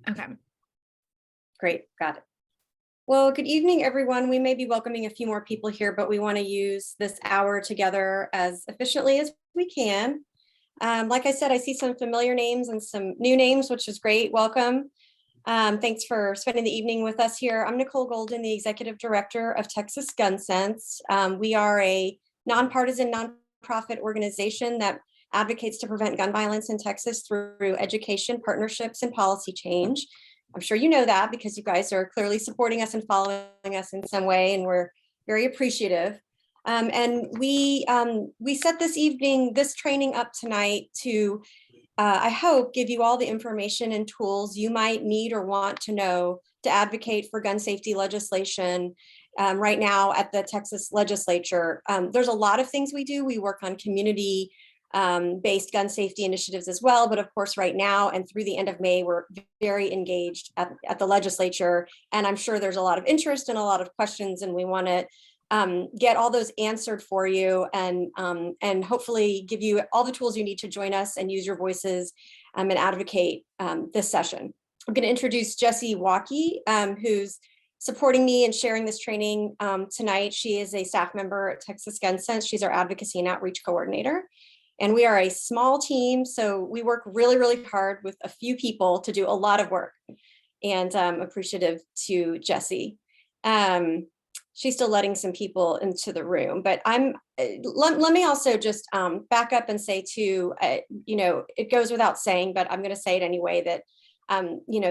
Okay. Great, got it. Well, good evening, everyone. We may be welcoming a few more people here, but we want to use this hour together as efficiently as we can. Like I said, I see some familiar names and some new names, which is great. Welcome. Thanks for spending the evening with us here. I'm Nicole Golden, the Executive Director of Texas Gun Sense. We are a nonpartisan, nonprofit organization that advocates to prevent gun violence in Texas through education, partnerships, and policy change. I'm sure you know that because you guys are clearly supporting us and following us in some way, and we're very appreciative. And we set this training up tonight to, I hope, give you all the information and tools you might need or want to know to advocate for gun safety legislation right now at the Texas legislature. There's a lot of things we do. We work on community based gun safety initiatives as well. But of course, right now and through the end of May, we're very engaged at the legislature. And I'm sure there's a lot of interest and a lot of questions, and we want to get all those answered for you and hopefully give you all the tools you need to join us and use your voices and advocate this session. I'm going to introduce Jessie Walkie, who's supporting me and sharing this training tonight. She is a staff member at Texas Gun Sense. She's our advocacy and outreach coordinator. And we are a small team, so we work really, really hard with a few people to do a lot of work. And I'm appreciative to Jessie. She's still letting some people into the room, but let me also just back up and say too, it goes without saying, but I'm going to say it anyway, that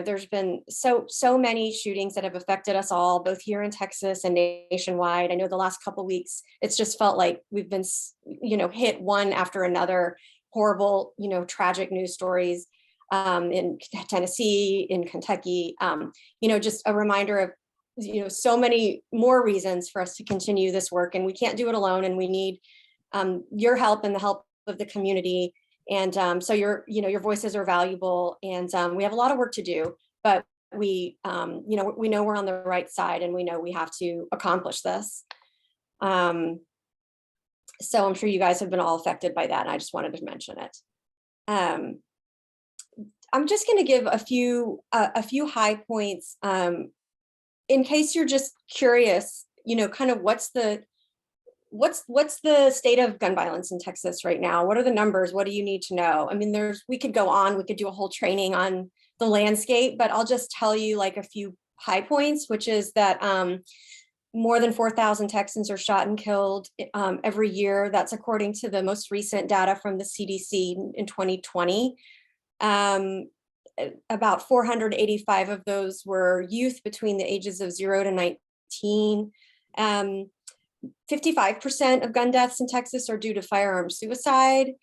there's been so many shootings that have affected us all, both here in Texas and nationwide. I know the last couple of weeks, it's just felt like we've been, hit one after another, horrible, tragic news stories in Tennessee, in Kentucky, just a reminder of, so many more reasons for us to continue this work, and we can't do it alone, and we need your help and the help of the community. And so your voices are valuable, and we have a lot of work to do, but we know we're on the right side, and we know we have to accomplish this. So I'm sure you guys have been all affected by that, and I just wanted to mention it. I'm just going to give a few high points in case you're just curious, kind of what's the state of gun violence in Texas right now? What are the numbers? What do you need to know? I mean, we could go on, we could do a whole training on the landscape, but I'll just tell you like a few high points, which is that more than 4,000 Texans are shot and killed every year. That's according to the most recent data from the CDC in 2020. About 485 of those were youth between the ages of 0 to 19. 55% of gun deaths in Texas are due to firearm suicide.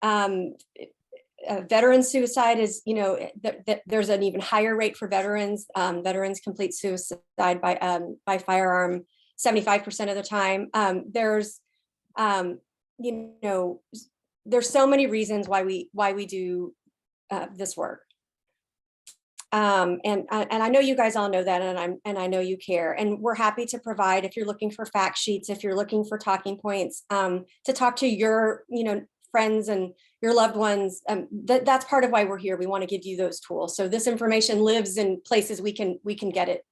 Veteran suicide is, there's an even higher rate for veterans. Veterans complete suicide by firearm 75% of the time. There's so many reasons why we do this work. And I know you guys all know that, and I know you care, and we're happy to provide, if you're looking for fact sheets, if you're looking for talking points, to talk to your, friends and your loved ones. That's part of why we're here. We want to give you those tools. So this information lives in places we can get it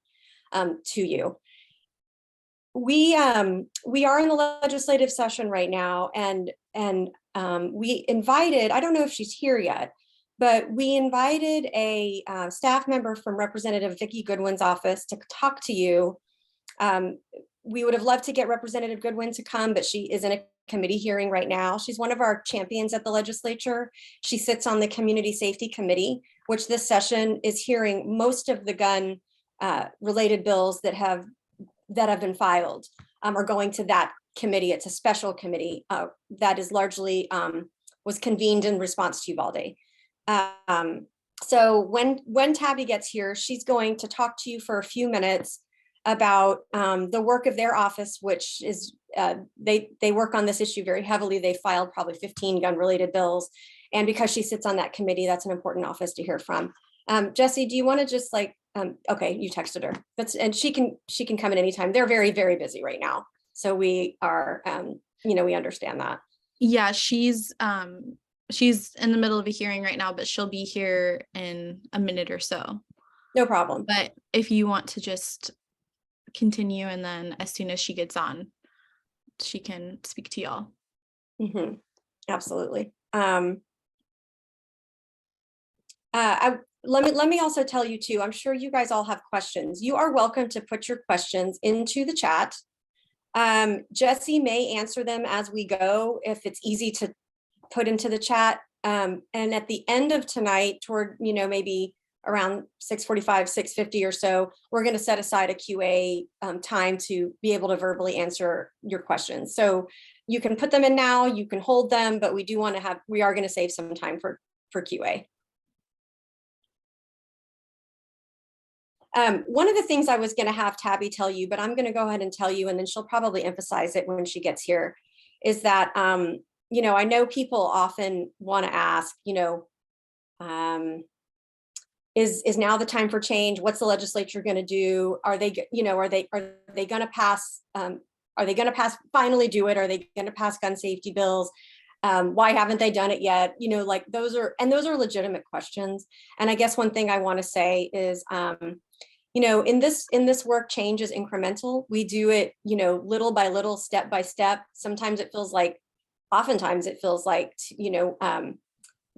to you. We are in the legislative session right now, and we invited, I don't know if she's here yet, but we invited a staff member from Representative Vicki Goodwin's office to talk to you. We would have loved to get Representative Goodwin to come, but she is in a committee hearing right now. She's one of our champions at the legislature. She sits on the Community Safety Committee, which this session is hearing most of the gun related bills that have been filed are going to that committee. It's a special committee that is largely was convened in response to Uvalde. So when Tabby gets here, she's going to talk to you for a few minutes about the work of their office, which is they work on this issue very heavily. They filed probably 15 gun related bills, and because she sits on that committee, that's an important office to hear from. Jessie, do you want to just okay, you texted her, and she can come at any time. They're very, very busy right now, so we are we understand that. Yeah, she's in the middle of a hearing right now, but she'll be here in a minute or so. No problem. But if you want to just continue, and then as soon as she gets on, she can speak to y'all. Absolutely. Let me also tell you too, I'm sure you guys all have questions. You are welcome to put your questions into the chat. Jesse may answer them as we go if it's easy to put into the chat. And at the end of tonight, toward, maybe around 6:45, 6:50 or so, we're going to set aside a QA time to be able to verbally answer your questions. So you can put them in now, you can hold them, but we are going to save some time for QA. One of the things I was going to have Tabby tell you, but I'm going to go ahead and tell you, and then she'll probably emphasize it when she gets here, is that, I know people often want to ask, is now the time for change? What's the legislature going to do? Are they going to pass? Are they going to pass? Finally, do it? Are they going to pass gun safety bills? Why haven't they done it yet? Those are legitimate questions. And I guess one thing I want to say is, in this work, change is incremental. We do it, little by little, step by step. Oftentimes it feels like,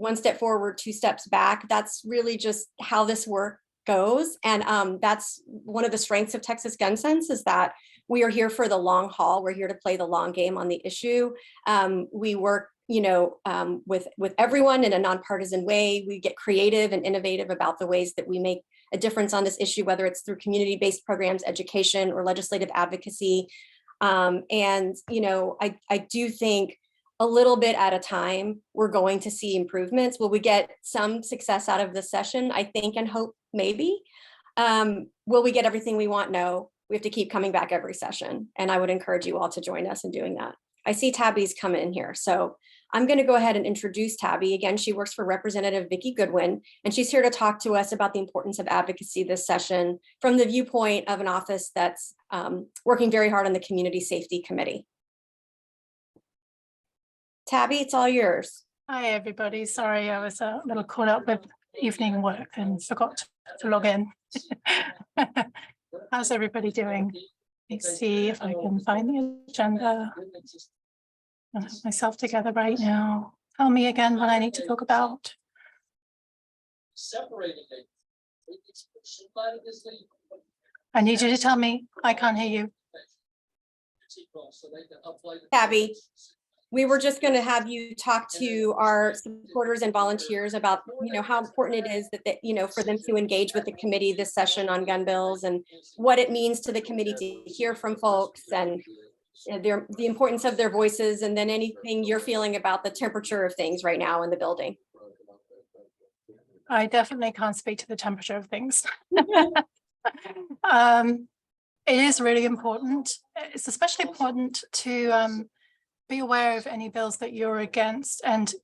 one step forward, two steps back. That's really just how this work goes. And that's one of the strengths of Texas Gun Sense, is that we are here for the long haul. We're here to play the long game on the issue. We work, with everyone in a nonpartisan way. We get creative and innovative about the ways that we make a difference on this issue, whether it's through community-based programs, education, or legislative advocacy. I do think a little bit at a time, we're going to see improvements. Will we get some success out of this session? I think and hope maybe. Will we get everything we want? No. We have to keep coming back every session. And I would encourage you all to join us in doing that. I see Tabby's coming in here. So I'm going to go ahead and introduce Tabby. Again, she works for Representative Vicki Goodwin, and she's here to talk to us about the importance of advocacy this session from the viewpoint of an office that's working very hard on the Community Safety Committee. Tabby, it's all yours. Hi, everybody. Sorry, I was a little caught up with evening work and forgot to log in. How's everybody doing? Let's see if I can find the agenda. I have myself together right now. Tell me again what I need to talk about. I need you to tell me. I can't hear you. Tabby, we were just going to have you talk to our supporters and volunteers about, how important it is that, for them to engage with the committee this session on gun bills, and what it means to the committee to hear from folks, and the importance of their voices, and then anything you're feeling about the temperature of things right now in the building. I definitely can't speak to the temperature of things. It is really important. It's especially important to be aware of any bills that you're against and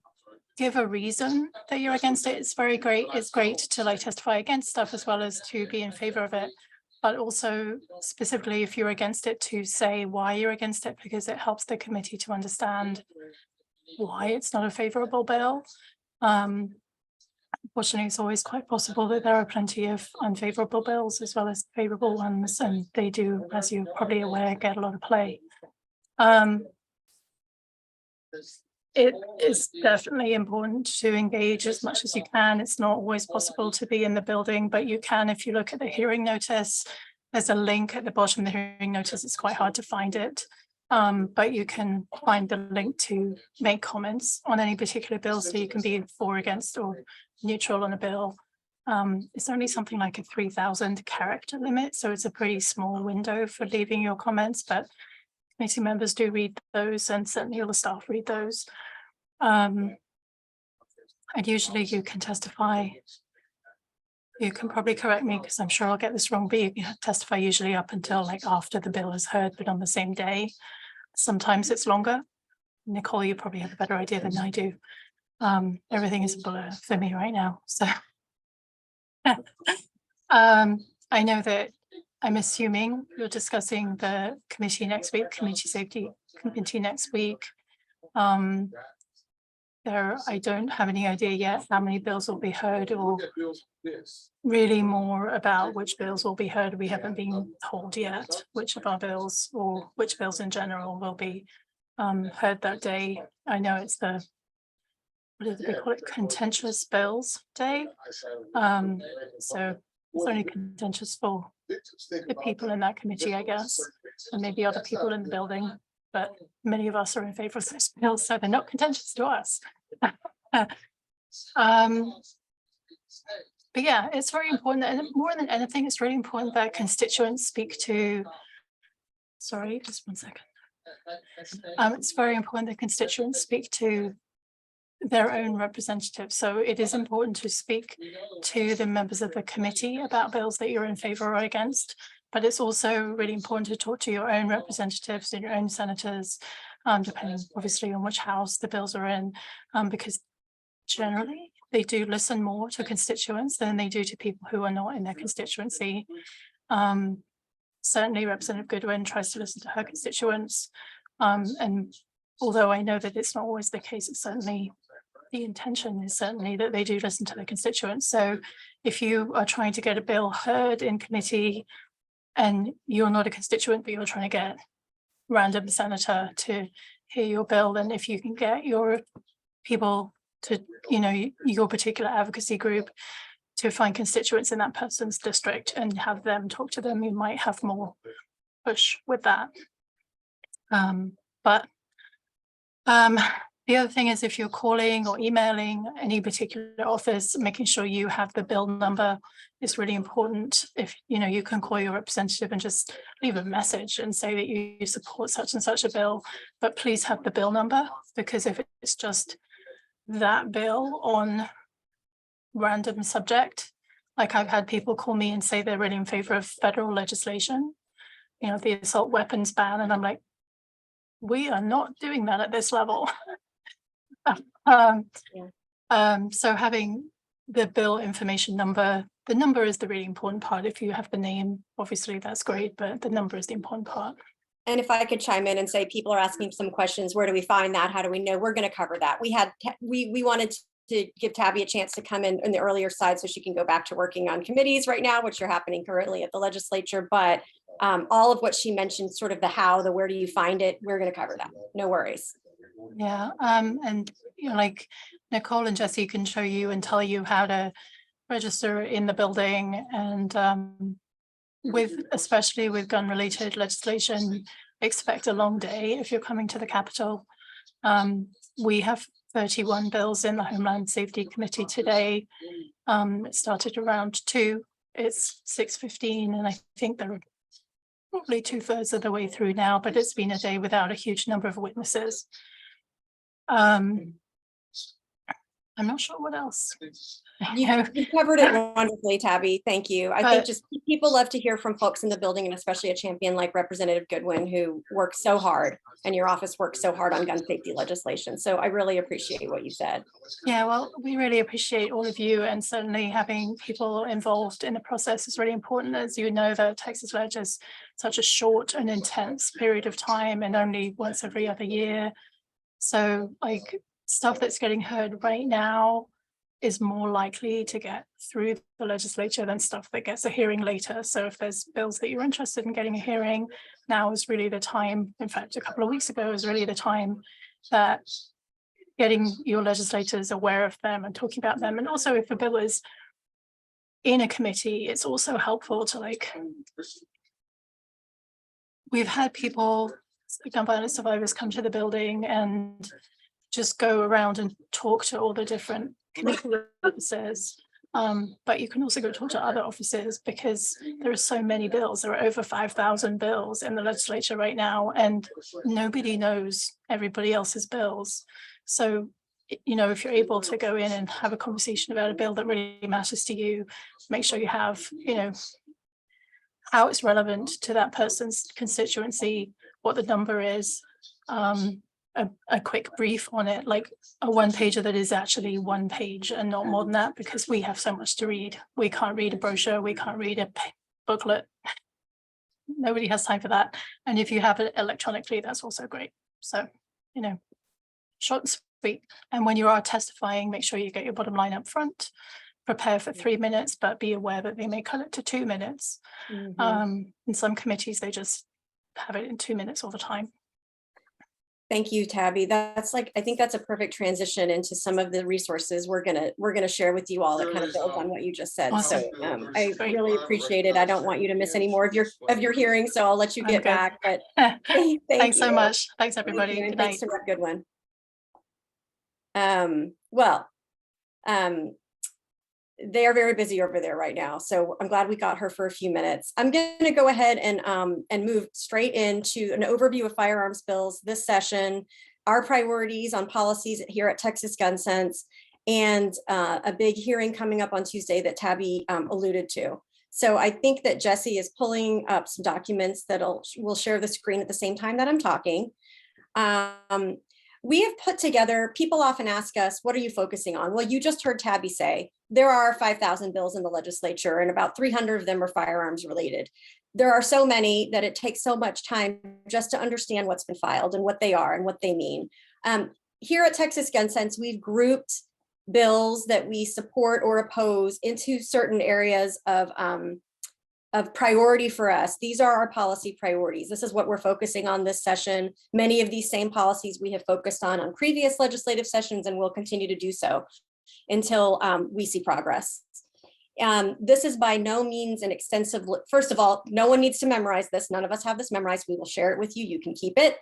give a reason that you're against it. It's great to testify against stuff as well as to be in favor of it, but also specifically if you're against it, to say why you're against it, because it helps the committee to understand why it's not a favorable bill. Unfortunately, it's always quite possible that there are plenty of unfavorable bills as well as favorable ones, and they do, as you're probably aware, get a lot of play. It is definitely important to engage as much as you can. It's not always possible to be in the building, but you can. If you look at the hearing notice, there's a link at the bottom of the hearing notice. It's quite hard to find it, but you can find the link to make comments on any particular bill, so you can be for, against, or neutral on a bill. It's only something like a 3,000 character limit, so it's a pretty small window for leaving your comments, but committee members do read those, and certainly all the staff read those. And usually you can testify. You can probably correct me because I'm sure I'll get this wrong, but you can testify usually up until after the bill is heard, but on the same day. Sometimes it's longer. Nicole, you probably have a better idea than I do. Everything is a blur for me right now. So I know that I'm assuming you're discussing the committee next week, community safety committee next week. I don't have any idea yet how many bills will be heard, or really more about which bills will be heard. We haven't been told yet which of our bills, or which bills in general, will be heard that day. I know it's the, what do they call it, contentious bills day. So it's only contentious for the people in that committee, I guess, and maybe other people in the building, but many of us are in favor of those bills, so they're not contentious to us. But yeah, it's very important, and more than anything, it's really important that constituents speak to, sorry, just 1 second. It's very important that constituents speak to their own representatives. So it is important to speak to the members of the committee about bills that you're in favor or against, but it's also really important to talk to your own representatives and your own senators, depending obviously on which house the bills are in, because generally they do listen more to constituents than they do to people who are not in their constituency. Certainly Representative Goodwin tries to listen to her constituents, and although I know that it's not always the case, it's certainly the intention is certainly that they do listen to their constituents. So if you are trying to get a bill heard in committee and you're not a constituent, but you're trying to get random senator to hear your bill, then if you can get your people to, you know, your particular advocacy group to find constituents in that person's district and have them talk to them, you might have more push with that. The other thing is, if you're calling or emailing any particular office, making sure you have the bill number is really important. If you know, you can call your representative and just leave a message and say that you support such and such a bill, but please have the bill number, because if it's just that bill on random subject, like I've had people call me and say they're really in favor of federal legislation, you know, the assault weapons ban, and I'm like, we are not doing that at this level. So having the bill information number, the number is the really important part. If you have the name, obviously that's great, but the number is the important part. And if I could chime in and say, people are asking some questions, where do we find that? How do we know? We're going to cover that. We wanted to give Tabby a chance to come in the earlier side so she can go back to working on committees right now, which are happening currently at the legislature. But all of what she mentioned, sort of the how, the where do you find it, we're going to cover that. No worries. Yeah, and you know, like Nicole and Jesse can show you and tell you how to register in the building, and especially with gun related legislation, expect a long day if you're coming to the Capitol. We have 31 bills in the Homeland Safety Committee today. It started around 2, it's 6:15, and I think they're probably 2/3 of the way through now, but it's been a day without a huge number of witnesses. I'm not sure what else. You covered it wonderfully, Tabby. Thank you. I think just people love to hear from folks in the building, and especially a champion like Representative Goodwin, who works so hard, and your office works so hard on gun safety legislation. So I really appreciate what you said. Yeah, well, we really appreciate all of you, and certainly having people involved in the process is really important. As you know, the Texas Ledge is such a short and intense period of time, and only once every other year. So like stuff that's getting heard right now is more likely to get through the legislature than stuff that gets a hearing later. So if there's bills that you're interested in getting a hearing, now is really the time. In fact, a couple of weeks ago is really the time that getting your legislators aware of them and talking about them. And also if a bill is in a committee, it's also helpful to we've had people, gun violence survivors, come to the building and just go around and talk to all the different committee officers. But you can also go talk to other officers, because there are so many bills. There are over 5,000 bills in the legislature right now, and nobody knows everybody else's bills. So, you know, if you're able to go in and have a conversation about a bill that really matters to you, make sure you have, you know, how it's relevant to that person's constituency, what the number is, a quick brief on it, like a one-pager that is actually one page and not more than that, because we have so much to read. We can't read a brochure, we can't read a booklet. Nobody has time for that. And if you have it electronically, that's also great. So, you know, short and Great. And when you are testifying, make sure you get your bottom line up front. Prepare for 3 minutes, but be aware that they may cut it to 2 minutes. In some committees, they just have it in 2 minutes all the time. Thank you, Tabby. That's I think that's a perfect transition into some of the resources we're gonna share with you all that kind of builds on what you just said. Awesome. So I Great. really appreciate it. I don't want you to miss any more of your hearing, so I'll let you I'm get good. back. But thank Thanks so you. much. Thanks, Thank everybody. you, and Good thanks night. for that good one. Well, they are very busy over there right now, so I'm glad we got her for a few minutes. I'm going to go ahead and move straight into an overview of firearms bills this session, our priorities on policies here at Texas Gun Sense, and a big hearing coming up on Tuesday that Tabby alluded to. So I think that Jesse is pulling up some documents that will share the screen at the same time that I'm talking. We have put together, people often ask us, what are you focusing on? Well, you just heard Tabby say, there are 5,000 bills in the legislature and about 300 of them are firearms related. There are so many that it takes so much time just to understand what's been filed and what they are and what they mean. Here at Texas Gun Sense, we've grouped bills that we support or oppose into certain areas of priority for us. These are our policy priorities. This is what we're focusing on this session. Many of these same policies we have focused on previous legislative sessions and will continue to do so until we see progress. This is by no means an extensive, first of all, no one needs to memorize this. None of us have this memorized. We will share it with you. You can keep it.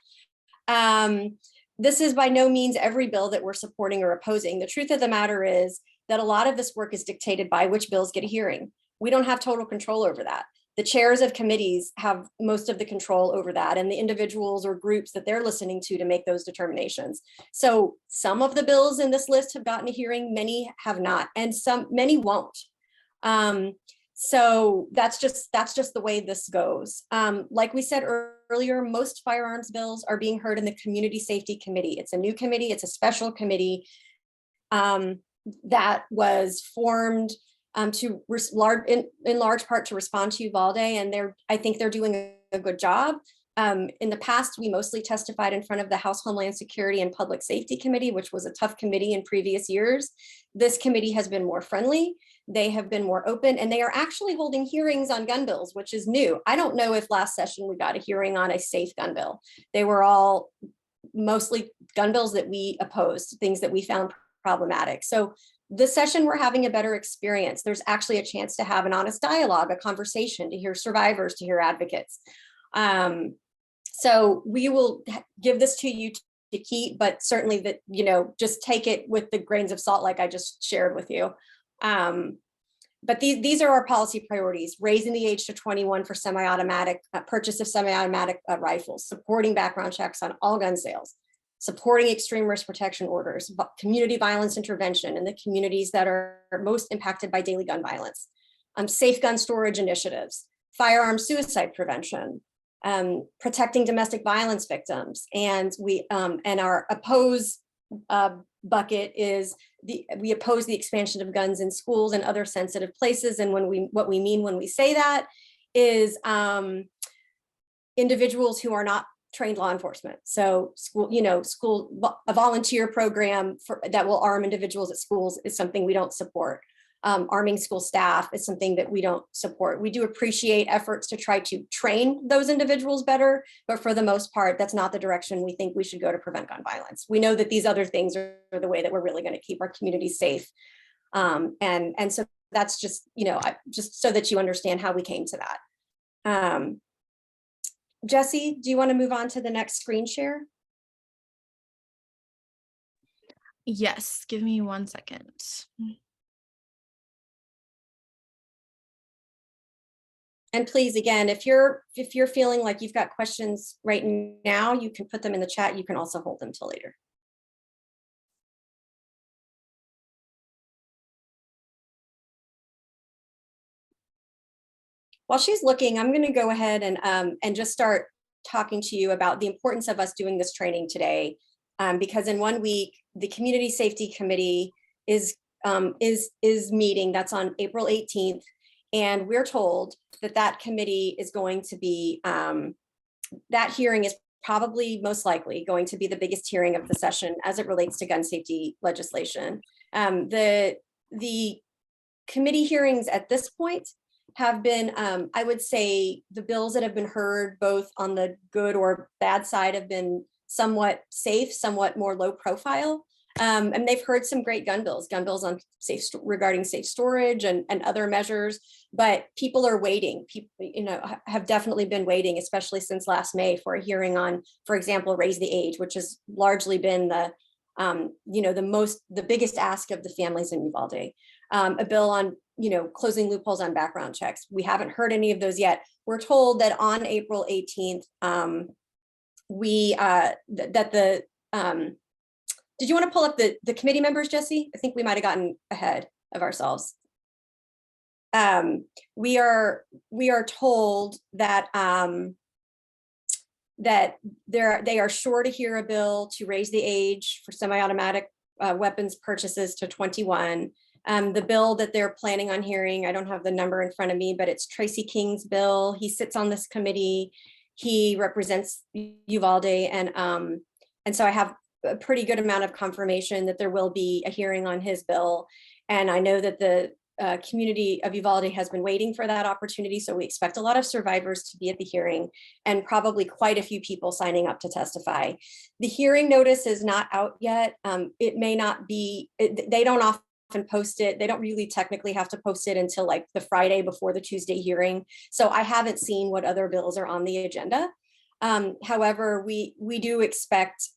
This is by no means every bill that we're supporting or opposing. The truth of the matter is that a lot of this work is dictated by which bills get a hearing. We don't have total control over that. The chairs of committees have most of the control over that, and the individuals or groups that they're listening to make those determinations. So some of the bills in this list have gotten a hearing, many have not, and many won't. So that's just the way this goes. Like we said earlier, most firearms bills are being heard in the Community Safety Committee. It's a new committee, it's a special committee that was formed in large part to respond to Uvalde, and I think they're doing a good job. In the past, we mostly testified in front of the House Homeland Security and Public Safety Committee, which was a tough committee in previous years. This committee has been more friendly. They have been more open, and they are actually holding hearings on gun bills, which is new. I don't know if last session we got a hearing on a safe gun bill. They were all mostly gun bills that we opposed, things that we found problematic. So this session, we're having a better experience. There's actually a chance to have an honest dialogue, a conversation, to hear survivors, to hear advocates. So we will give this to you to keep, but certainly that, just take it with the grains of salt, like I just shared with you. But these are our policy priorities: raising the age to 21 for semi-automatic purchase of semi-automatic rifles, supporting background checks on all gun sales, supporting extreme risk protection orders, community violence intervention in the communities that are most impacted by daily gun violence, safe gun storage initiatives, firearm suicide prevention, protecting domestic violence victims, and our oppose bucket is we oppose the expansion of guns in schools and other sensitive places. And what we mean when we say that is individuals who are not trained law enforcement. So a volunteer program that will arm individuals at schools is something we don't support. Arming school staff is something that we don't support. We do appreciate efforts to try to train those individuals better, but for the most part, that's not the direction we think we should go to prevent gun violence. We know that these other things are the way that we're really going to keep our communities safe. And so that's just, just so that you understand how we came to that. Jesse, do you want to move on to the next screen share? Yes, give me 1 second. And please, again, if you're feeling like you've got questions right now, you can put them in the chat. You can also hold them till later. While she's looking, I'm going to go ahead and just start talking to you about the importance of us doing this training today, because in 1 week, the Community Safety Committee is meeting. That's on April 18th. And we're told that committee is going to be, that hearing is probably most likely going to be the biggest hearing of the session as it relates to gun safety legislation. The committee hearings at this point have been, I would say, the bills that have been heard, both on the good or bad side, have been somewhat safe, somewhat more low profile. And they've heard some great gun bills on regarding safe storage and other measures, but people are waiting. People, have definitely been waiting, especially since last May, for a hearing on, for example, raise the age, which has largely been the biggest ask of the families in Uvalde. A bill on, closing loopholes on background checks. We haven't heard any of those yet. We're told that on April 18th, did you want to pull up the committee members, Jesse? I think we might have gotten ahead of ourselves. We are told that that they are sure to hear a bill to raise the age for semi-automatic weapons purchases to 21. The bill that they're planning on hearing, I don't have the number in front of me, but it's Tracy King's bill. He sits on this committee. He represents Uvalde, and so I have a pretty good amount of confirmation that there will be a hearing on his bill. And I know that the community of Uvalde has been waiting for that opportunity. So we expect a lot of survivors to be at the hearing, and probably quite a few people signing up to testify. The hearing notice is not out yet. It may not be, they don't often post it. They don't really technically have to post it until like the Friday before the Tuesday hearing. So I haven't seen what other bills are on the agenda. However, we do expect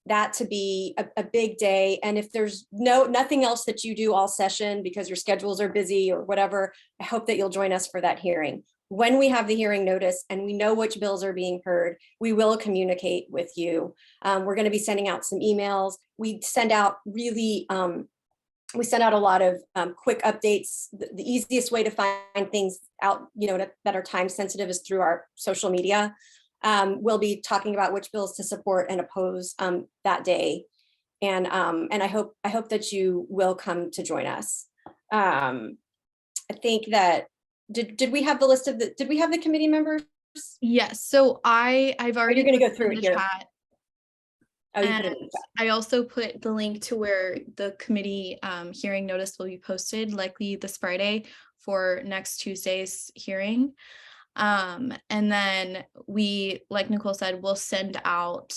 that to be a big day. And if there's nothing else that you do all session because your schedules are busy or whatever, I hope that you'll join us for that hearing. When we have the hearing notice and we know which bills are being heard, we will communicate with you. We're going to be sending out some emails. We send out a lot of quick updates. The easiest way to find things out, that are time sensitive is through our social media. We'll be talking about which bills to support and oppose that day, and I hope that you will come to join us. I think that did we have the list of did we have the committee members? Yes. So I've already. You're going to go through it here. Chat. Oh, you put it in the chat. I also put the link to where the committee hearing notice will be posted, likely this Friday for next Tuesday's hearing. And then we, like Nicole said, will send out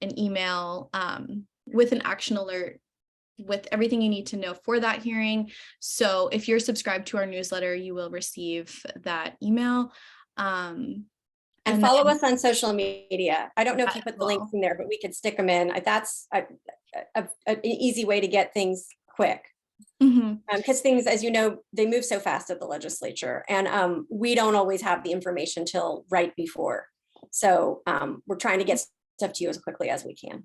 an email with an action alert with everything you need to know for that hearing. So if you're subscribed to our newsletter, you will receive that email. And follow us on social media. I don't know if you put the links in there, but we could stick them in. That's an easy way to get things quick. Because things, as you know, they move so fast at the legislature, and we don't always have the information till right before. So we're trying to get stuff to you as quickly as we can.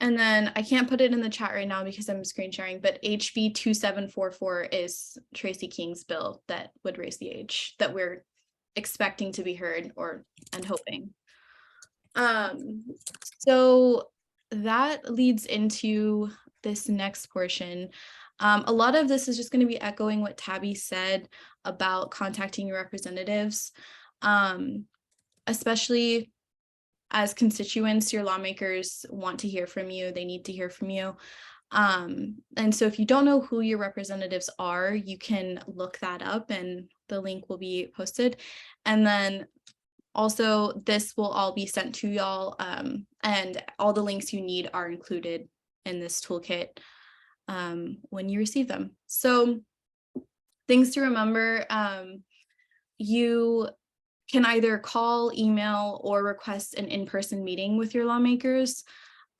And then I can't put it in the chat right now because I'm screen sharing, but HB 2744 is Tracy King's bill that would raise the age that we're expecting to be heard and hoping. So that leads into this next portion. A lot of this is just going to be echoing what Tabby said about contacting your representatives, especially as constituents. Your lawmakers want to hear from you. They need to hear from you. And so if you don't know who your representatives are, you can look that up and the link will be posted. And then also this will all be sent to y'all, and all the links you need are included in this toolkit when you receive them. So things to remember, you can either call, email, or request an in-person meeting with your lawmakers.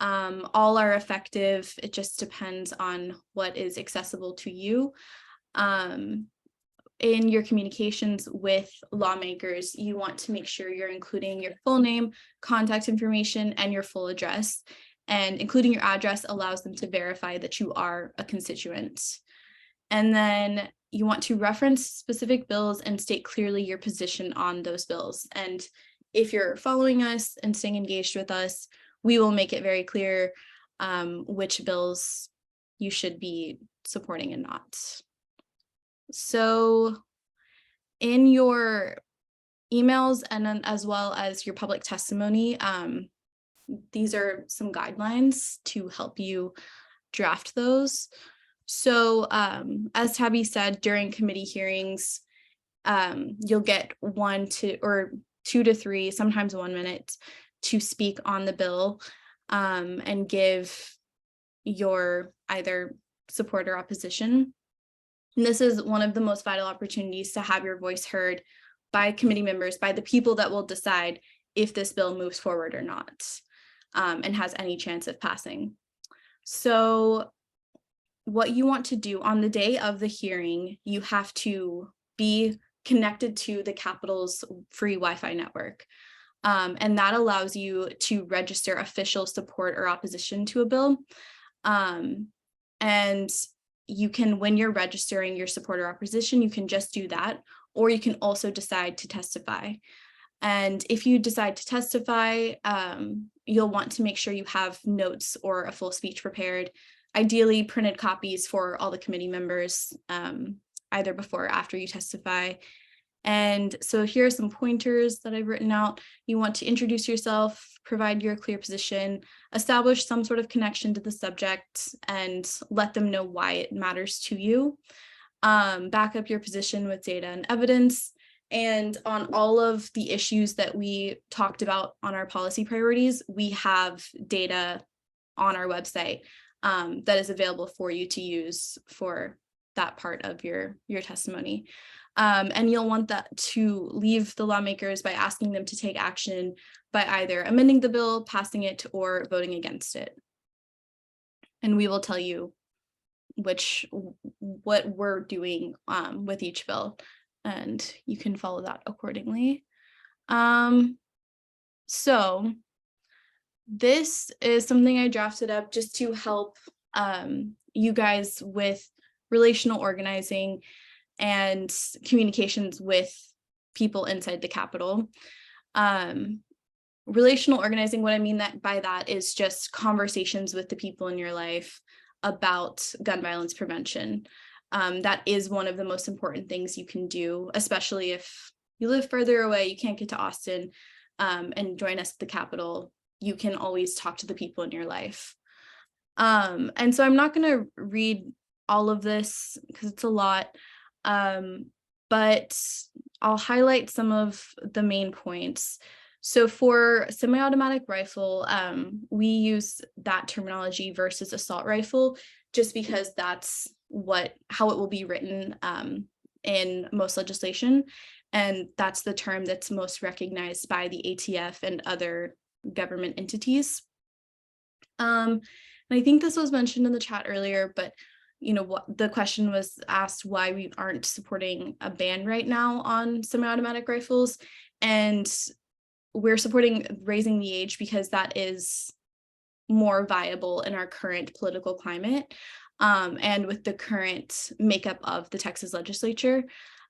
All are effective. It just depends on what is accessible to you. In your communications with lawmakers, you want to make sure you're including your full name, contact information, and your full address. And including your address allows them to verify that you are a constituent. And then you want to reference specific bills and state clearly your position on those bills. And if you're following us and staying engaged with us, we will make it very clear which bills you should be supporting and not. So in your emails, and then as well as your public testimony. These are some guidelines to help you draft those. So as Tabby said, during committee hearings, you'll get 2 to 3, sometimes 1 minute to speak on the bill, and give your either support or opposition. And this is one of the most vital opportunities to have your voice heard by committee members, by the people that will decide if this bill moves forward or not, and has any chance of passing. So what you want to do on the day of the hearing, you have to be connected to the Capitol's free Wi-Fi network. And that allows you to register official support or opposition to a bill. And you can, when you're registering your support or opposition, you can just do that, or you can also decide to testify. And if you decide to testify, you'll want to make sure you have notes or a full speech prepared, ideally printed copies for all the committee members, either before or after you testify. And so here are some pointers that I've written out. You want to introduce yourself, provide your clear position, establish some sort of connection to the subject, and let them know why it matters to you. Back up your position with data and evidence. And on all of the issues that we talked about on our policy priorities, we have data on our website that is available for you to use for that part of your testimony. And you'll want that to leave the lawmakers by asking them to take action by either amending the bill, passing it, or voting against it. And we will tell you what we're doing with each bill, and you can follow that accordingly. So this is something I drafted up just to help you guys with relational organizing and communications with people inside the Capitol. Relational organizing, what I mean by that is just conversations with the people in your life about gun violence prevention. That is one of the most important things you can do, especially if you live further away, you can't get to Austin and join us at the Capitol. You can always talk to the people in your life. And so I'm not going to read all of this because it's a lot, but I'll highlight some of the main points. So for semi-automatic rifle, we use that terminology versus assault rifle, just because that's how it will be written in most legislation. And that's the term that's most recognized by the ATF and other government entities. And I think this was mentioned in the chat earlier, but what the question was asked, why we aren't supporting a ban right now on semi-automatic rifles. And we're supporting raising the age because that is more viable in our current political climate, and with the current makeup of the Texas legislature.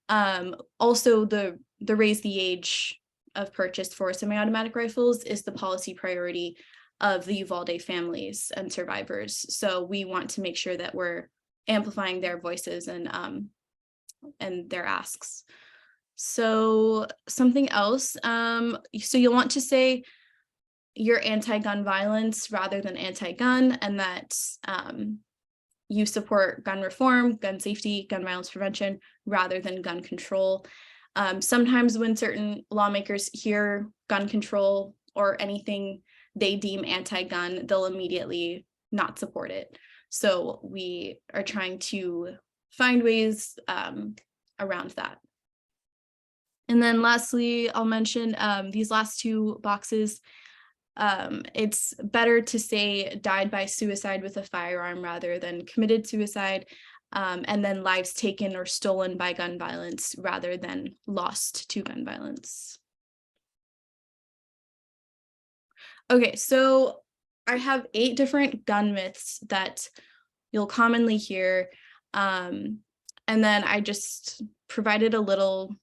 Also, the raise the age of purchase for semi-automatic rifles is the policy priority of the Uvalde families and survivors. So we want to make sure that we're amplifying their voices and their asks. So something else, so you'll want to say you're anti-gun violence rather than anti-gun, and that you support gun reform, gun safety, gun violence prevention, rather than gun control. Sometimes when certain lawmakers hear gun control or anything they deem anti-gun, they'll immediately not support it. So we are trying to find ways around that. And then lastly, I'll mention these last two boxes. It's better to say died by suicide with a firearm rather than committed suicide, and then lives taken or stolen by gun violence rather than lost to gun violence. Okay, so I have 8 different gun myths that you'll commonly hear, and then I just provided a little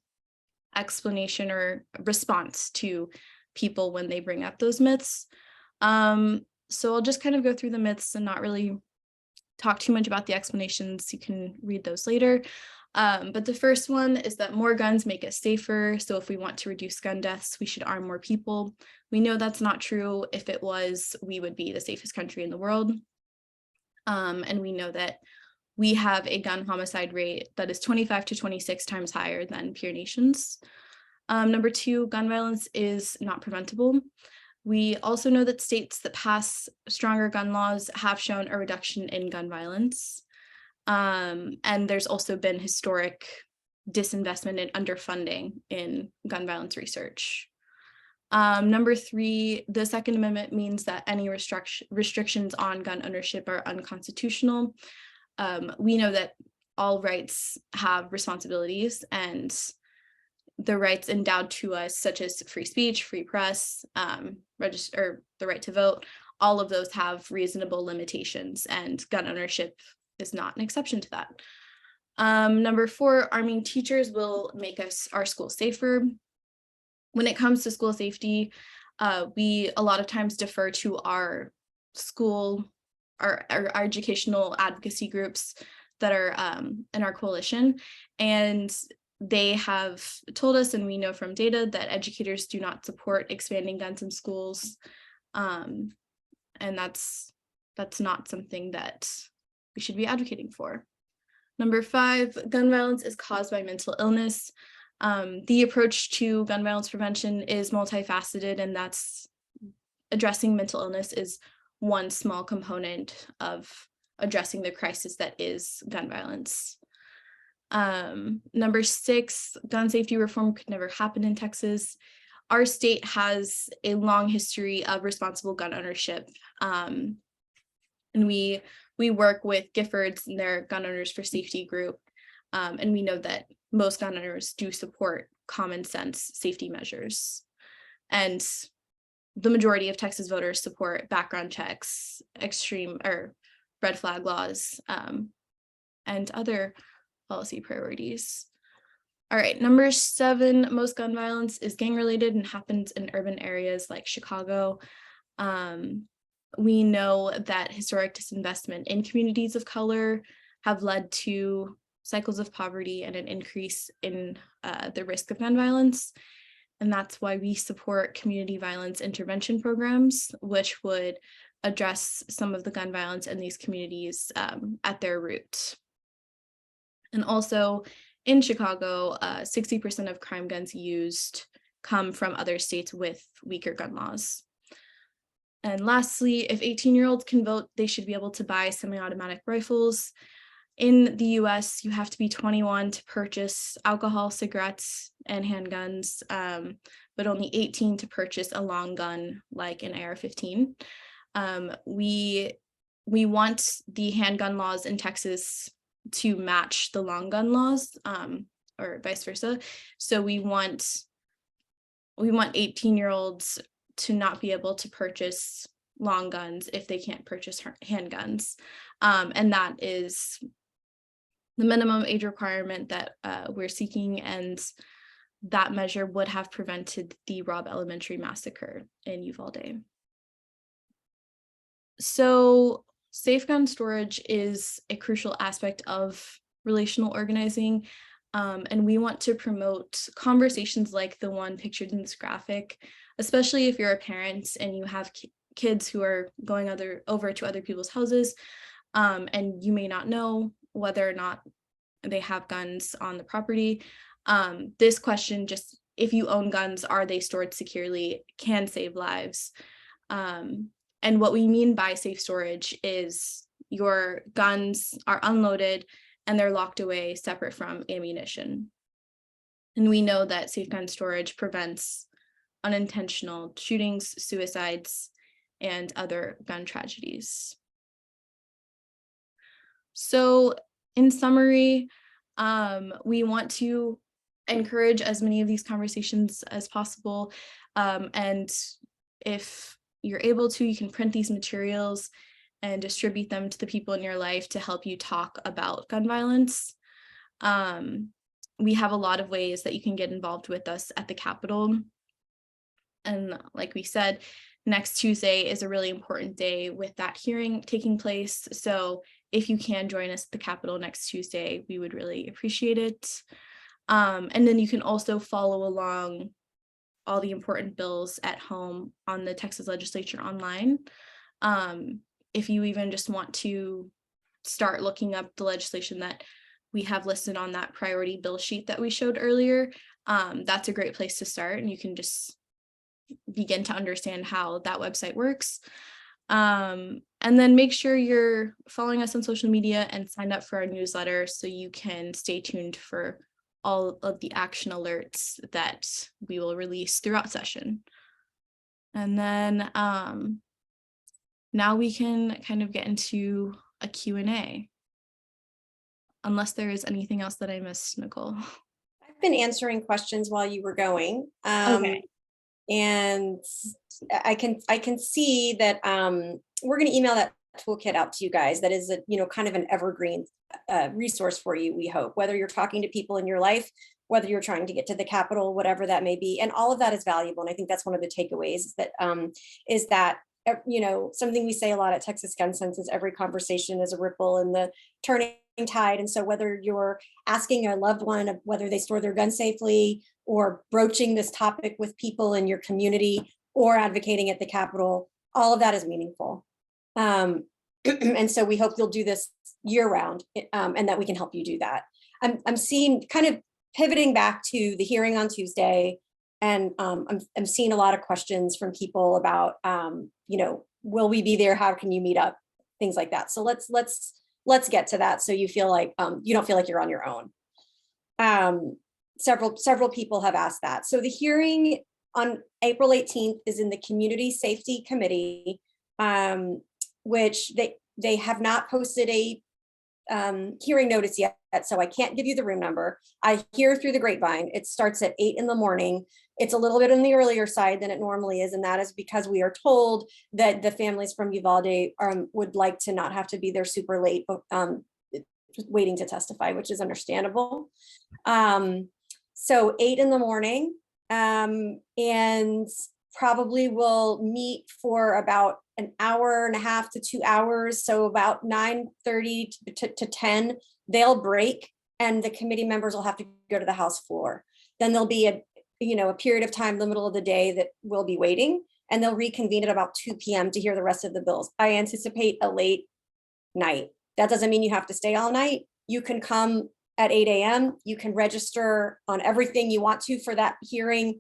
explanation or response to people when they bring up those myths. So I'll just kind of go through the myths and not really talk too much about the explanations. You can read those later. But the first one is that more guns make us safer. So if we want to reduce gun deaths, we should arm more people. We know that's not true. If it was, we would be the safest country in the world. And we know that we have a gun homicide rate that is 25 to 26 times higher than peer nations. Number two, gun violence is not preventable. We also know that states that pass stronger gun laws have shown a reduction in gun violence. And there's also been historic disinvestment and underfunding in gun violence research. Number three, the Second Amendment means that any restrictions on gun ownership are unconstitutional. We know that all rights have responsibilities, and the rights endowed to us, such as free speech, free press, or the right to vote, all of those have reasonable limitations, and gun ownership is not an exception to that. Number four, arming teachers will make our schools safer. When it comes to school safety, we a lot of times defer to our educational advocacy groups that are in our coalition, and they have told us, and we know from data, that educators do not support expanding guns in schools, and that's not something that we should be advocating for. Number five, gun violence is caused by mental illness. The approach to gun violence prevention is multifaceted, and that's addressing mental illness is one small component of addressing the crisis that is gun violence. Number six, gun safety reform could never happen in Texas. Our state has a long history of responsible gun ownership, and we work with Giffords and their Gun Owners for Safety group, and we know that most gun owners do support common sense safety measures, and the majority of Texas voters support background checks, extreme or red flag laws, and other policy priorities. All right, number seven, most gun violence is gang related and happens in urban areas like Chicago. We know that historic disinvestment in communities of color have led to cycles of poverty and an increase in the risk of gun violence. And that's why we support community violence intervention programs, which would address some of the gun violence in these communities at their root. And also in Chicago, 60% of crime guns used come from other states with weaker gun laws. And lastly, if 18-year-olds can vote, they should be able to buy semi-automatic rifles. In the US, you have to be 21 to purchase alcohol, cigarettes, and handguns, but only 18 to purchase a long gun like an AR-15. We want the handgun laws in Texas to match the long gun laws, or vice versa. So we want 18-year-olds to not be able to purchase long guns if they can't purchase handguns. And that is the minimum age requirement that we're seeking, and that measure would have prevented the Robb Elementary massacre in Uvalde. So safe gun storage is a crucial aspect of relational organizing, and we want to promote conversations like the one pictured in this graphic, especially if you're a parent and you have kids who are going over to other people's houses, and you may not know whether or not they have guns on the property. This question, just if you own guns, are they stored securely, can save lives. And what we mean by safe storage is your guns are unloaded and they're locked away separate from ammunition. And we know that safe gun storage prevents unintentional shootings, suicides, and other gun tragedies. So in summary, we want to encourage as many of these conversations as possible. And if you're able to, you can print these materials and distribute them to the people in your life to help you talk about gun violence. We have a lot of ways that you can get involved with us at the Capitol. And like we said, next Tuesday is a really important day with that hearing taking place. So if you can join us at the Capitol next Tuesday, we would really appreciate it. And then you can also follow along all the important bills at home on the Texas Legislature online. If you even just want to start looking up the legislation that we have listed on that priority bill sheet that we showed earlier, that's a great place to start, and you can just begin to understand how that website works. And then make sure you're following us on social media and sign up for our newsletter so you can stay tuned for all of the action alerts that we will release throughout session. And then now we can kind of get into a Q&A. Unless there is anything else that I missed, Nicole. I've been answering questions while you were going. Okay. And I can see that we're going to email that toolkit out to you guys. That is a, kind of an evergreen resource for you, we hope, whether you're talking to people in your life, whether you're trying to get to the Capitol, whatever that may be. And all of that is valuable. And I think that's one of the takeaways is that something we say a lot at Texas Gun Sense is every conversation is a ripple in the turning tide. And so whether you're asking a loved one of whether they store their gun safely, or broaching this topic with people in your community, or advocating at the Capitol, all of that is meaningful. And so we hope you'll do this year round, and that we can help you do that. I'm seeing, kind of pivoting back to the hearing on Tuesday, and I'm seeing a lot of questions from people about, will we be there? How can you meet up? Things like that. So let's get to that, so you feel like you don't feel like you're on your own. Several people have asked that. So the hearing on April 18th is in the Community Safety Committee, which they have not posted a hearing notice yet, so I can't give you the room number. I hear through the grapevine it starts at 8 in the morning. It's a little bit on the earlier side than it normally is, and that is because we are told that the families from Uvalde would like to not have to be there super late, waiting to testify, which is understandable. So 8 in the morning, and probably will meet for about an hour and a half to 2 hours. So about 9:30 to 10, they'll break, and the committee members will have to go to the House floor. Then there'll be a period of time in the middle of the day that we'll be waiting, and they'll reconvene at about 2 p.m. to hear the rest of the bills. I anticipate a late night. That doesn't mean you have to stay all night. You can come at 8 a.m. You can register on everything you want to for that hearing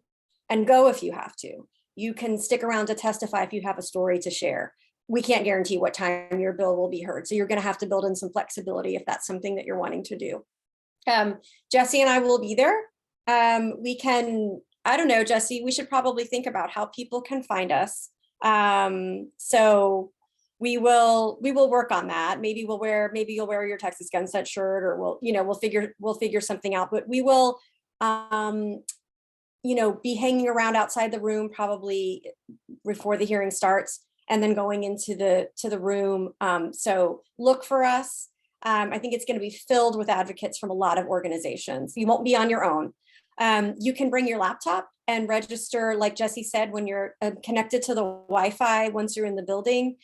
and go if you have to. You can stick around to testify if you have a story to share. We can't guarantee what time your bill will be heard, so you're going to have to build in some flexibility if that's something that you're wanting to do. Jesse and I will be there. We can, I don't know, Jesse, we should probably think about how people can find us. So we will work on that. Maybe you'll wear your Texas Gun Set shirt, or we'll figure something out, but we will, be hanging around outside the room probably before the hearing starts, and then going into the room. So look for us. I think it's going to be filled with advocates from a lot of organizations. You won't be on your own. You can bring your laptop and register, like Jesse said, when you're connected to the Wi-Fi once you're in the building,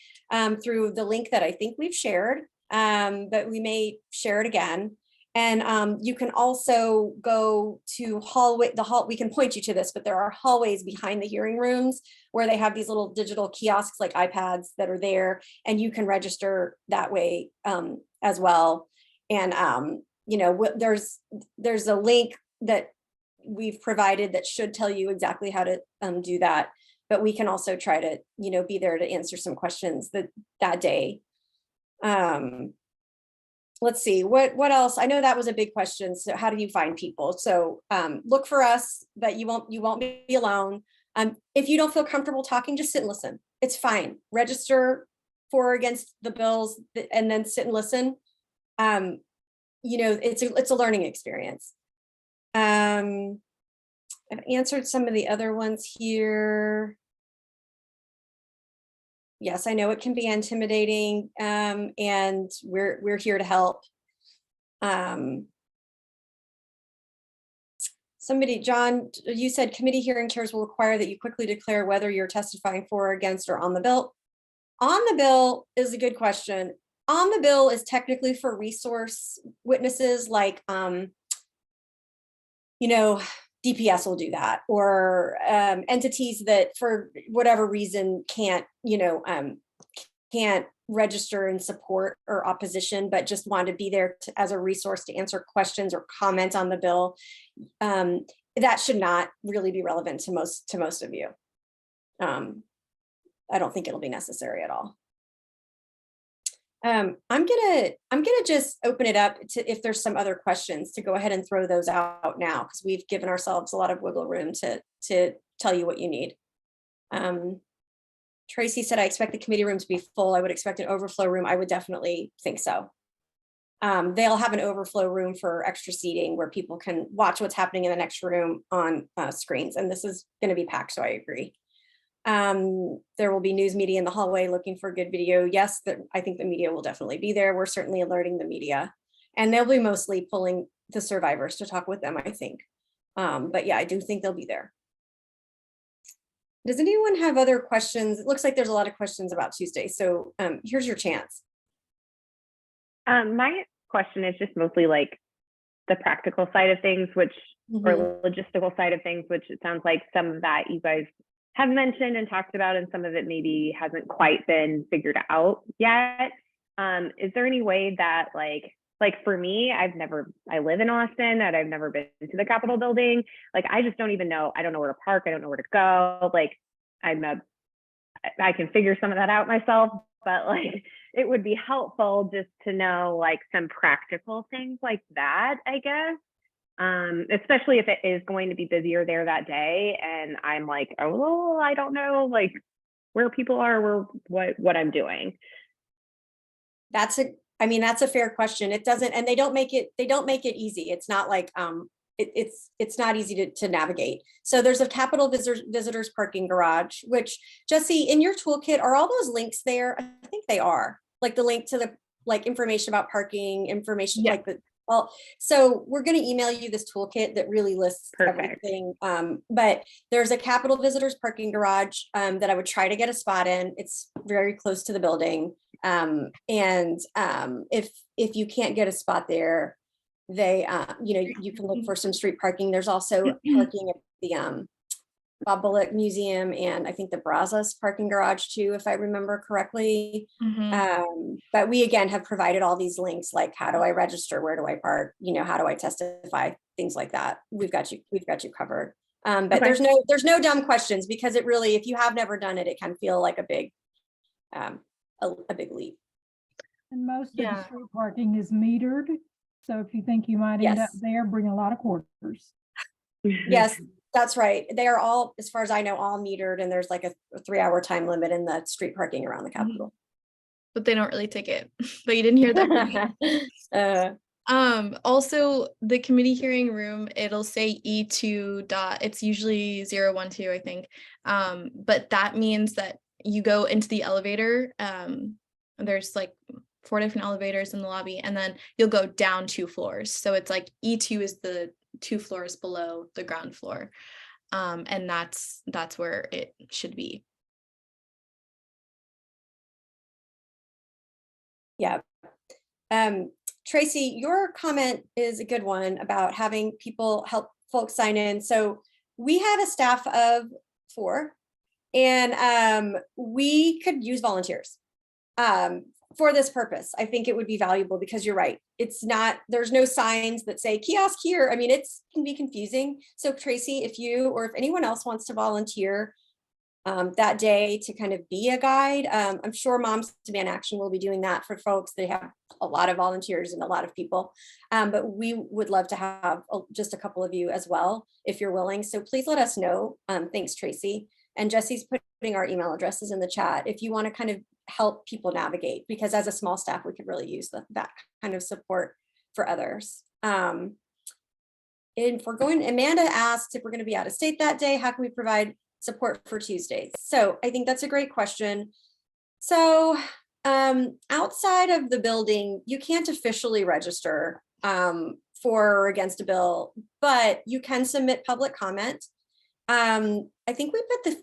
through the link that I think we've shared, but we may share it again. And you can also go to we can point you to this, but there are hallways behind the hearing rooms where they have these little digital kiosks like iPads that are there, and you can register that way as well. And there's a link that we've provided that should tell you exactly how to do that, but we can also try to be there to answer some questions that day. Let's see, what else? I know that was a big question. So how do you find people? So look for us, but you won't be alone. If you don't feel comfortable talking, just sit and listen. It's fine. Register for or against the bills, and then sit and listen. It's a learning experience. I've answered some of the other ones here. Yes, I know it can be intimidating, and we're here to help. John, you said committee hearing chairs will require that you quickly declare whether you're testifying for or against or on the bill. On the bill is a good question. on the bill is technically for resource witnesses, like, you know, DPS will do that, or entities that for whatever reason can't, you know, can't register in support or opposition, but just want to be there as a resource to answer questions or comment on the bill. That should not really be relevant to most of you. I don't think it'll be necessary at all. I'm gonna just open it up to if there's some other questions, to go ahead and throw those out now, because we've given ourselves a lot of wiggle room to tell you what you need. Tracy said, I expect the committee room to be full. I would expect an overflow room. I would definitely think so. They'll have an overflow room for extra seating where people can watch what's happening in the next room on screens. And this is going to be packed, so I agree. There will be news media in the hallway looking for good video. Yes, I think the media will definitely be there. We're certainly alerting the media, and they'll be mostly pulling the survivors to talk with them, I think. But yeah, I do think they'll be there. Does anyone have other questions? It looks like there's a lot of questions about Tuesday. So here's your chance. My question is just mostly like the practical side of things, which or logistical side of things, which it sounds like some of that you guys have mentioned and talked about, and some of it maybe hasn't quite been figured out yet. Is there any way that like for me, I live in Austin and I've never been to the Capitol building. Like, I just don't even know. I don't know where to park. I don't know where to go. Like, I can figure some of that out myself, but like, it would be helpful just to know like some practical things like that, I guess. Especially if it is going to be busier there that day. And I'm like, oh, I don't know, like where people are, what I'm doing. That's a fair question. It doesn't, and they don't make it easy. It's not like, it's not easy to navigate. So there's a Capitol visitors parking garage, which, Jesse, in your toolkit, are all those links there? I think they are, like the link to the like information about parking, information, like the, well, so we're going to email you this toolkit that really lists everything. But there's a Capitol visitors parking garage that I would try to get a spot in. It's very close to the building. If you can't get a spot there, they, you can look for some street parking. There's also parking at the Bob Bullock Museum, and I think the Brazos parking garage too, if I remember correctly. But we again have provided all these links, like how do I register, where do I park, how do I testify, things like that. We've got you covered. But there's no dumb questions, because it really, if you have never done it, it can feel like a big leap. And most of the street parking is metered. So if you think you might end up there, bring a lot of quarters. Yes, that's right. They are all, as far as I know, all metered, and there's like a 3-hour time limit in the street parking around the Capitol. But they don't really ticket. But you didn't hear that. Also, the committee hearing room, it'll say E2 dot, it's usually 012, I think. But that means that you go into the elevator. There's like 4 different elevators in the lobby, and then you'll go down 2 floors. So it's like E2 is the 2 floors below the ground floor. And that's where it should be. Yeah. Tracy, your comment is a good one about having people help folks sign in. So we have a staff of 4, and we could use volunteers for this purpose. I think it would be valuable, because you're right. It's not, there's no signs that say kiosk here. I mean, it can be confusing. So Tracy, if you, or if anyone else wants to volunteer that day to kind of be a guide, I'm sure Moms Demand Action will be doing that for folks. They have a lot of volunteers and a lot of people, but we would love to have just a couple of you as well, if you're willing. So please let us know. Thanks, Tracy. And Jesse's putting our email addresses in the chat if you want to kind of help people navigate, because as a small staff, we could really use that kind of support for others. And if we're going, Amanda asked if we're going to be out of state that day, how can we provide support for Tuesdays? So I think that's a great question. So outside of the building, you can't officially register for or against a bill, but you can submit public comment. I think we put the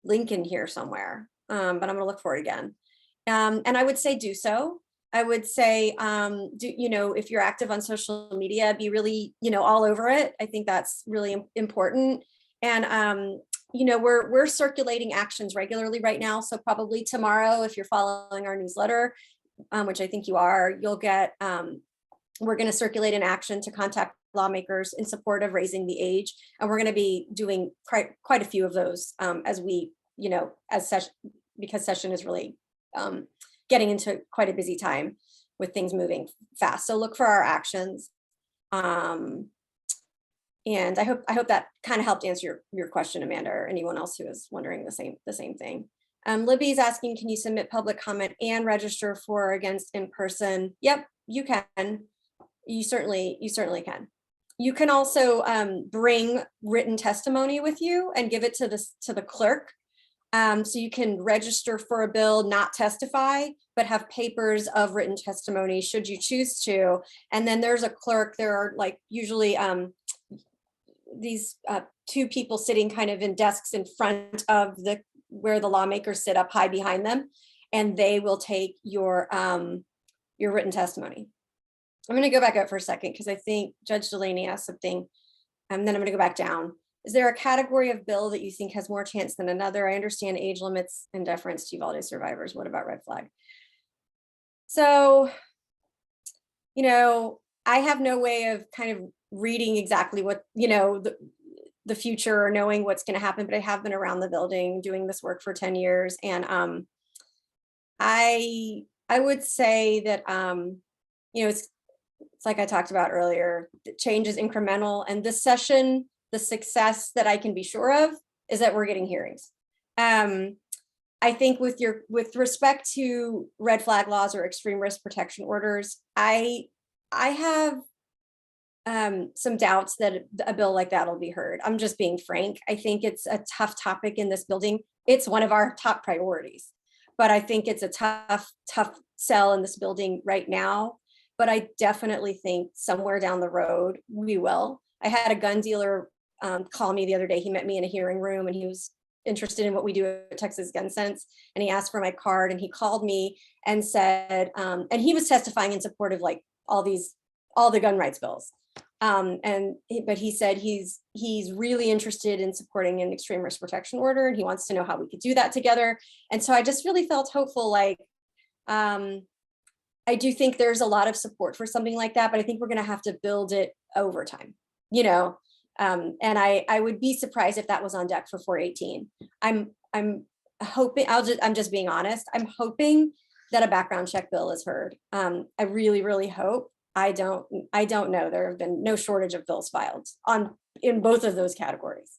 link in here somewhere, but I'm going to look for it again. And I would say do so. I would say, if you're active on social media, be really, all over it. I think that's really important. And, we're circulating actions regularly right now. So probably tomorrow, if you're following our newsletter, which I think you are, you'll get, we're going to circulate an action to contact lawmakers in support of raising the age. And we're going to be doing quite a few of those as we, as session, because session is really getting into quite a busy time with things moving fast. So look for our actions. And I hope that kind of helped answer your question, Amanda, or anyone else who is wondering the same thing. Libby's asking, can you submit public comment and register for or against in person? Yep, you can. You certainly can. You can also bring written testimony with you and give it to the clerk. So you can register for a bill, not testify, but have papers of written testimony should you choose to. And then there's a clerk. There are like usually these two people sitting kind of in desks in front of where the lawmakers sit up high behind them, and they will take your written testimony. I'm going to go back up for a second because I think Judge Delaney asked something, and then I'm going to go back down. Is there a category of bill that you think has more chance than another? I understand age limits and deference to Uvalde survivors. What about red flag? So, I have no way of kind of reading exactly what, the future or knowing what's going to happen, but I have been around the building doing this work for 10 years. And I would say that, it's like I talked about earlier, the change is incremental, and this session, the success that I can be sure of is that we're getting hearings. I think with respect to red flag laws or extreme risk protection orders, I have some doubts that a bill like that will be heard. I'm just being frank. I think it's a tough topic in this building. It's one of our top priorities, but I think it's a tough sell in this building right now. But I definitely think somewhere down the road, we will. I had a gun dealer call me the other day. He met me in a hearing room and he was interested in what we do at Texas Gun Sense. And he asked for my card and he called me and said, and he was testifying in support of like all the gun rights bills. But he said he's really interested in supporting an extreme risk protection order, and he wants to know how we could do that together. And so I just really felt hopeful, like, I do think there's a lot of support for something like that, but I think we're going to have to build it over time, and I would be surprised if that was on deck for 418. I'm hoping, I'm just being honest. I'm hoping that a background check bill is heard. I really, really hope. I don't know. There have been no shortage of bills filed in both of those categories.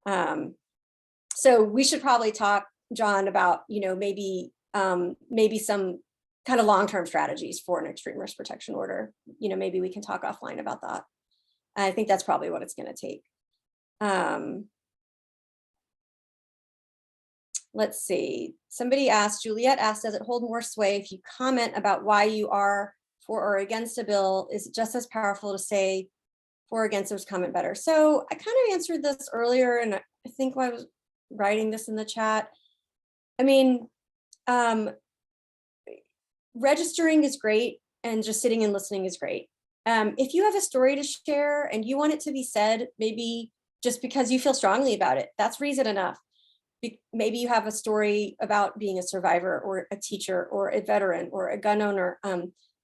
So we should probably talk, John, about, maybe some kind of long-term strategies for an extreme risk protection order. Maybe we can talk offline about that. I think that's probably what it's going to take. Let's see. Juliet asked, does it hold more sway if you comment about why you are for or against a bill? Is it just as powerful to say for or against those comment better? So I kind of answered this earlier, and I think I was writing this in the chat. I mean, registering is great, and just sitting and listening is great. If you have a story to share and you want it to be said, maybe just because you feel strongly about it, that's reason enough. Maybe you have a story about being a survivor or a teacher or a veteran or a gun owner.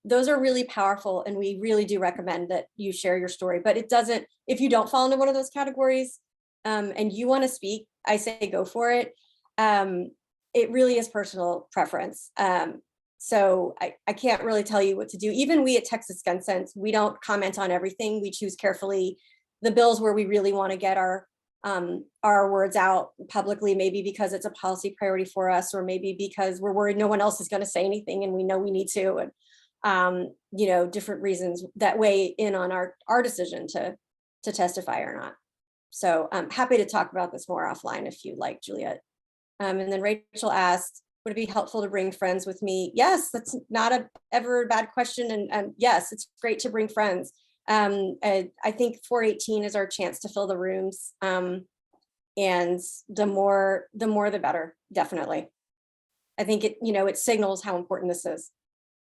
Those are really powerful, and we really do recommend that you share your story. But if you don't fall into one of those categories and you want to speak, I say go for it. It really is personal preference. So I can't really tell you what to do. Even we at Texas Gun Sense, we don't comment on everything. We choose carefully the bills where we really want to get our words out publicly, maybe because it's a policy priority for us, or maybe because we're worried no one else is going to say anything and we know we need to, and different reasons that weigh in on our decision to testify or not. So I'm happy to talk about this more offline if you like, Juliet. And then Rachel asked, would it be helpful to bring friends with me? Yes, that's not ever a bad question. And yes, it's great to bring friends. I think 418 is our chance to fill the rooms. And the more the better, definitely. I think it signals how important this is.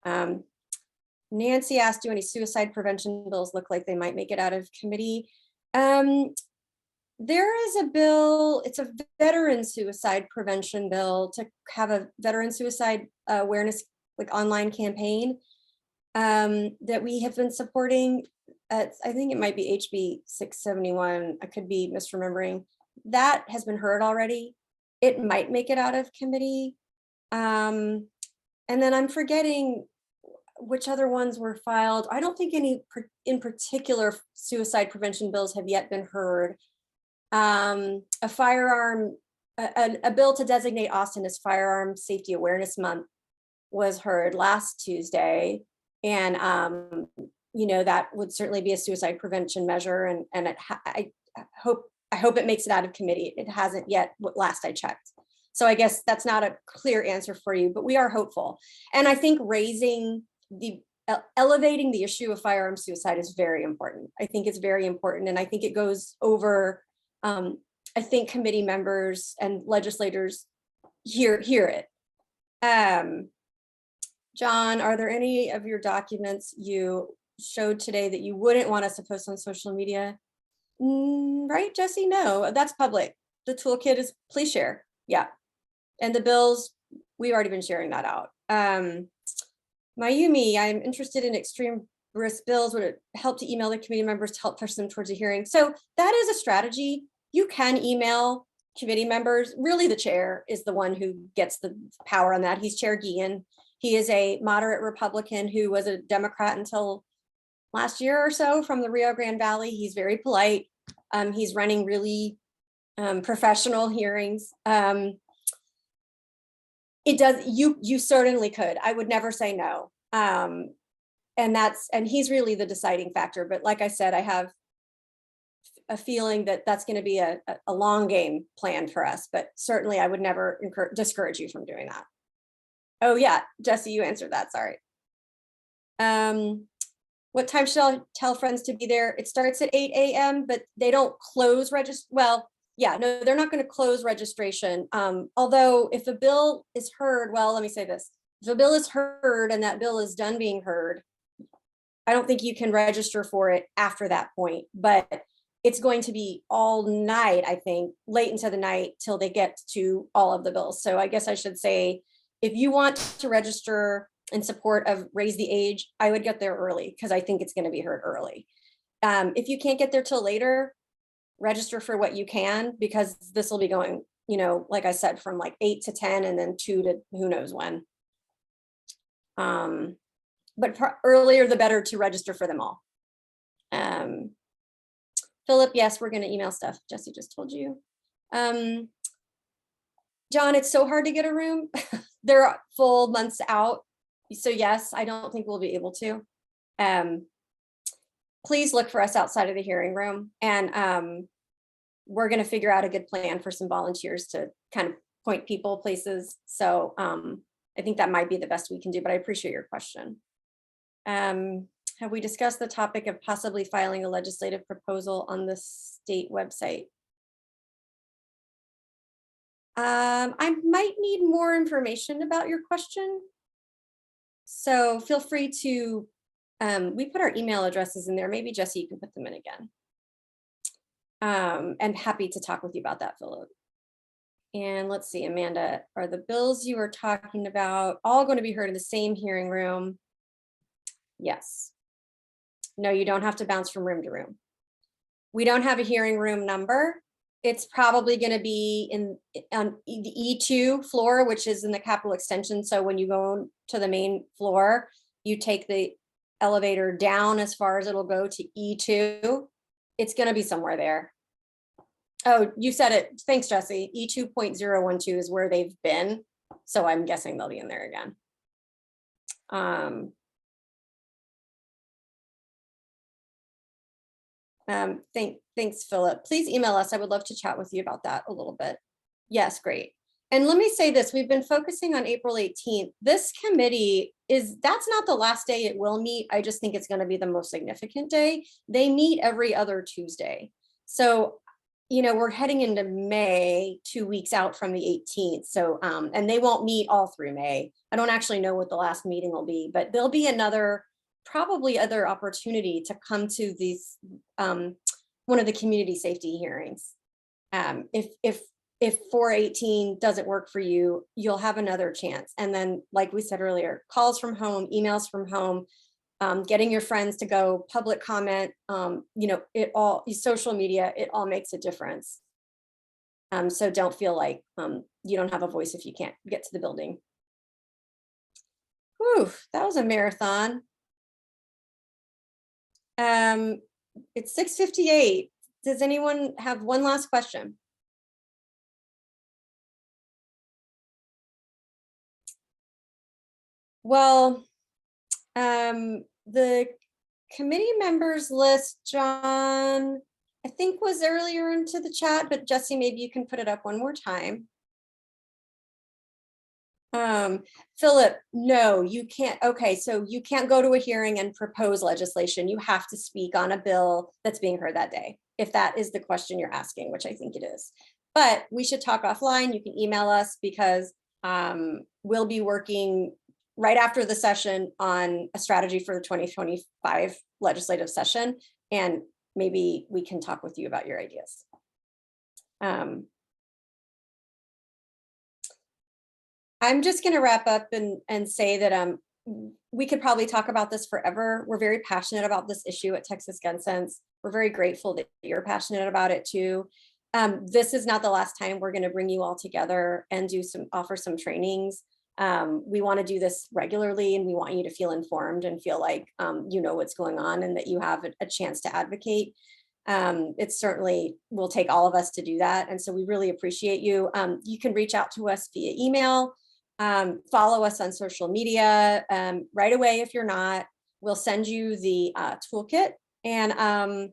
Nancy asked, do any suicide prevention bills look like they might make it out of committee? There is a bill, it's a veteran suicide prevention bill to have a veteran suicide awareness like online campaign that we have been supporting. I think it might be HB 671. I could be misremembering. That has been heard already. It might make it out of committee. And then I'm forgetting which other ones were filed. I don't think any in particular suicide prevention bills have yet been heard. A bill to designate Austin as Firearm Safety Awareness Month was heard last Tuesday. And, that would certainly be a suicide prevention measure. And I hope it makes it out of committee. It hasn't yet, last I checked. So I guess that's not a clear answer for you, but we are hopeful. And I think elevating the issue of firearm suicide is very important. I think it's very important. And I think it goes over, I think committee members and legislators hear it. John, are there any of your documents you showed today that you wouldn't want us to post on social media? Right, Jesse? No, that's public. The toolkit is, please share. Yeah. And the bills, we've already been sharing that out. Mayumi, I'm interested in extreme risk bills. Would it help to email the committee members to help push them towards a hearing? So that is a strategy. You can email committee members. Really, the chair is the one who gets the power on that. He's Chair Guillen. He is a moderate Republican who was a Democrat until last year or so from the Rio Grande Valley. He's very polite. He's running really professional hearings. It does, you certainly could. I would never say no. And he's really the deciding factor. But like I said, I have a feeling that that's going to be a long game plan for us. But certainly I would never discourage you from doing that. Oh yeah, Jesse, you answered that, sorry. What time should I tell friends to be there? It starts at 8 a.m., but they don't close well, yeah, no, they're not going to close registration. Although if a bill is heard, well, let me say this. If a bill is heard and that bill is done being heard, I don't think you can register for it after that point, but it's going to be all night, I think, late into the night till they get to all of the bills. So I guess I should say, if you want to register in support of raise the age, I would get there early because I think it's going to be heard early. If you can't get there till later, register for what you can, because this will be going, like I said, from like 8 to 10 and then 2 to who knows when. But earlier the better to register for them all. Philip, yes, we're going to email stuff. Jesse just told you. John, it's so hard to get a room. They're full months out. So yes, I don't think we'll be able to. Please look for us outside of the hearing room. And we're going to figure out a good plan for some volunteers to kind of point people places. So I think that might be the best we can do, but I appreciate your question. Have we discussed the topic of possibly filing a legislative proposal on the state website? I might need more information about your question. So feel free to, we put our email addresses in there. Maybe Jesse, you can put them in again. And happy to talk with you about that, Philip. And let's see, Amanda, are the bills you were talking about all going to be heard in the same hearing room? Yes. No, you don't have to bounce from room to room. We don't have a hearing room number. It's probably going to be on the E2 floor, which is in the Capitol Extension. So when you go to the main floor, you take the elevator down as far as it'll go to E2. It's going to be somewhere there. Oh, you said it. Thanks, Jesse. E2.012 is where they've been. So I'm guessing they'll be in there again. Thanks, Philip. Please email us. I would love to chat with you about that a little bit. Yes, great. And let me say this, we've been focusing on April 18th. This committee that's not the last day it will meet. I just think it's going to be the most significant day. They meet every other Tuesday. So we're heading into May, 2 weeks out from the 18th. So, and they won't meet all through May. I don't actually know what the last meeting will be, but there'll be probably other opportunity to come to these, one of the community safety hearings. If 418 doesn't work for you, you'll have another chance. And then, like we said earlier, calls from home, emails from home, getting your friends to go, public comment, social media, it all makes a difference. So don't feel like you don't have a voice if you can't get to the building. Whew, that was a marathon. It's 6:58. Does anyone have one last question? Well, the committee members list, John, I think was earlier into the chat, but Jesse, maybe you can put it up one more time. Philip, no, you can't. Okay, so you can't go to a hearing and propose legislation. You have to speak on a bill that's being heard that day, if that is the question you're asking, which I think it is. But we should talk offline. You can email us because we'll be working right after the session on a strategy for the 2025 legislative session. And maybe we can talk with you about your ideas. I'm just going to wrap up and say that we could probably talk about this forever. We're very passionate about this issue at Texas Gun Sense. We're very grateful that you're passionate about it too. This is not the last time we're going to bring you all together and offer some trainings. We want to do this regularly, and we want you to feel informed and feel like you know what's going on and that you have a chance to advocate. It certainly will take all of us to do that. And so we really appreciate you. You can reach out to us via email, follow us on social media right away. If you're not, we'll send you the toolkit. And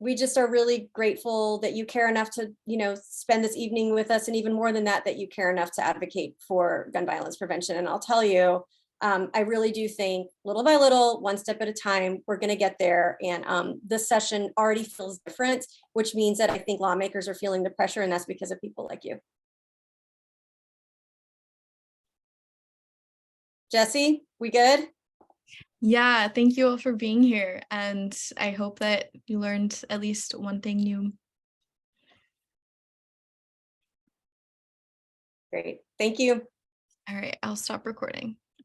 we just are really grateful that you care enough to, spend this evening with us. And even more than that, that you care enough to advocate for gun violence prevention. And I'll tell you, I really do think little by little, one step at a time, we're going to get there. And this session already feels different, which means that I think lawmakers are feeling the pressure, and that's because of people like you. Jesse, we good? Yeah, thank you all for being here. And I hope that you learned at least one thing new. Great. Thank you. All right, I'll stop recording.